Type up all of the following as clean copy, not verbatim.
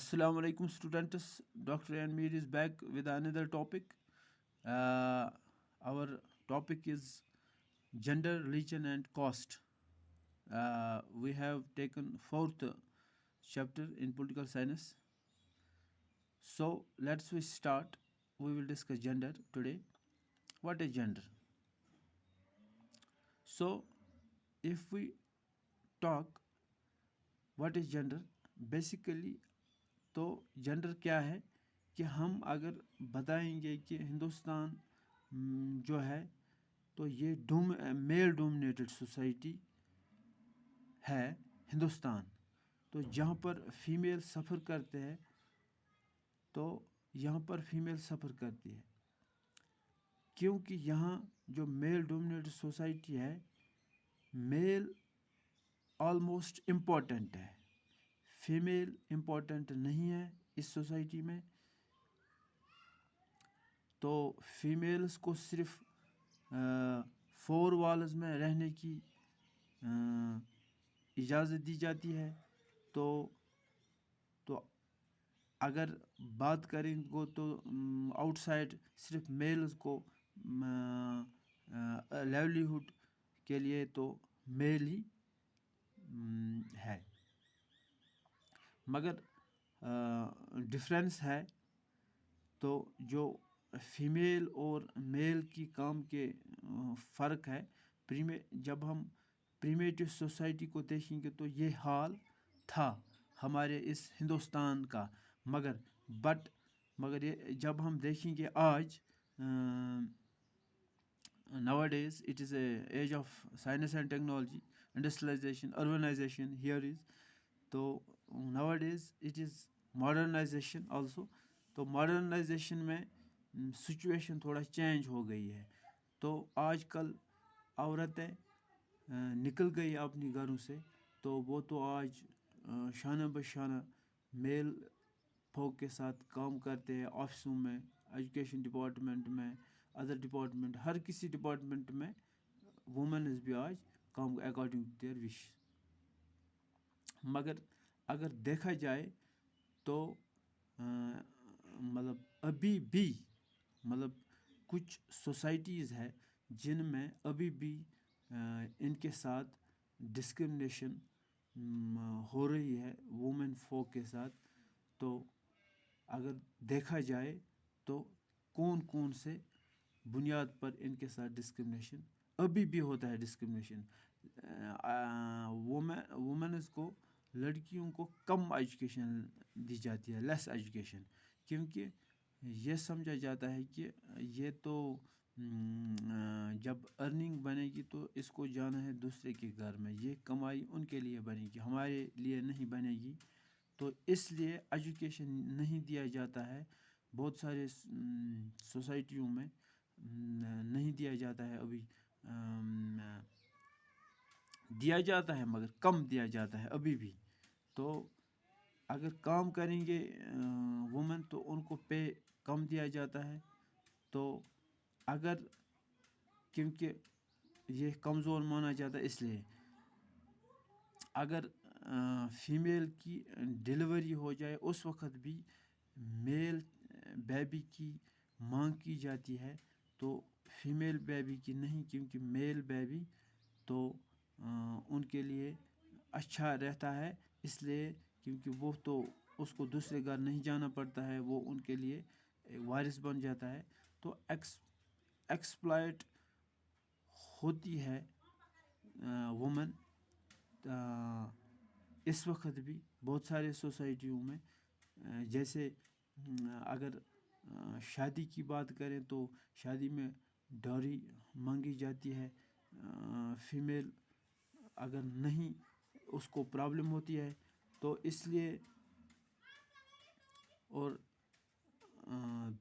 Assalamu alaikum students. Dr. Anmir is back with another topic. Our topic is gender, religion and cost. We have taken fourth chapter in political science. So let's we start. We will discuss gender today. What is gender? So if we talk what is gender, basically तो gender क्या है कि हम अगर बताएंगे कि हिंदुस्तान जो है तो ये मेल डोमिनेटेड सोसाइटी है हिंदुस्तान, तो जहाँ पर फीमेल सफ़र करते हैं तो यहाँ पर फीमेल सफ़र करती है क्योंकि यहाँ जो मेल डोमिनेटेड सोसाइटी है, मेल ऑलमोस्ट इम्पॉर्टेंट है, फीमेल इम्पॉर्टेंट नहीं है इस सोसाइटी में। तो फीमेल्स को सिर्फ फोर वॉल्स में रहने की इजाज़त दी जाती है। तो अगर बात करेंगे तो आउटसाइड सिर्फ मेल्स को लाइवलीहुड के लिए तो मेल ही है, मगर डिफरेंस है। तो जो फीमेल और मेल की काम के फ़र्क है। जब हम प्रीमेटिव सोसाइटी को देखेंगे तो ये हाल था हमारे इस हिंदुस्तान का, मगर ये जब हम देखेंगे आज nowadays it is a age of science and technology, industrialization, urbanization here is, तो nowadays it is modernization also। तो मॉडर्नाइजेशन में सिचुएशन थोड़ा चेंज हो गई है। तो आजकल औरतें निकल गई अपनी घरों से, तो वो तो आज शाना बशाना मेल फोक के साथ काम करते हैं, ऑफिसों में, एजुकेशन डिपार्टमेंट में, अदर डिपार्टमेंट, हर किसी डिपार्टमेंट में वुमेन भी आज काम अकॉर्डिंग टू देयर विश। मगर अगर देखा जाए तो मतलब अभी भी कुछ सोसाइटीज़ है जिनमें अभी भी इनके साथ डिस्क्रिमिनेशन हो रही है वुमेन फोक के साथ। तो अगर देखा जाए तो कौन कौन से बुनियाद पर इनके साथ डिस्क्रिमिनेशन अभी भी होता है। डिस्क्रिमिनेशन वुमेन्स को, लड़कियों को कम एजुकेशन दी जाती है, लेस एजुकेशन, क्योंकि ये समझा जाता है कि ये तो जब अर्निंग बनेगी तो इसको जाना है दूसरे के घर में, ये कमाई उनके लिए बनेगी, हमारे लिए नहीं बनेगी। तो इसलिए एजुकेशन नहीं दिया जाता है, बहुत सारे सोसाइटियों में नहीं दिया जाता है। अभी दिया जाता है मगर कम दिया जाता है अभी भी। तो अगर काम करेंगे वुमेन तो उनको पे कम दिया जाता है। तो अगर क्योंकि ये कमज़ोर माना जाता है, इसलिए अगर फीमेल की डिलीवरी हो जाए उस वक़्त भी मेल बेबी की मांग की जाती है, तो फीमेल बेबी की नहीं, क्योंकि मेल बेबी तो उनके लिए अच्छा रहता है, इसलिए क्योंकि वो तो उसको दूसरे घर नहीं जाना पड़ता है, वो उनके लिए वारिस बन जाता है। तो एक्सप्लॉइट होती है वुमेन इस वक्त भी बहुत सारे सोसाइटियों में। जैसे अगर शादी की बात करें तो शादी में डॉरी मांगी जाती है, फीमेल अगर नहीं उसको प्रॉब्लम होती है, तो इसलिए और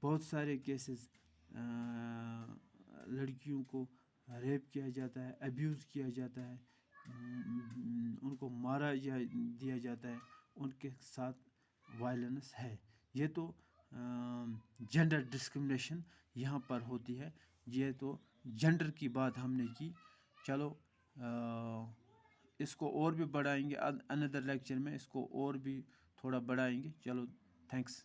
बहुत सारे केसेस लड़कियों को रेप किया जाता है, अब्यूज़ किया जाता है, उनको मारा दिया जाता है, उनके साथ वायलेंस है। ये तो जेंडर डिस्क्रिमिनेशन यहाँ पर होती है। ये तो जेंडर की बात हमने की। चलो इसको और भी बढ़ाएंगे अनदर लेक्चर में, इसको और भी تھوڑا بڑھائیں گے. چلو تھینکس.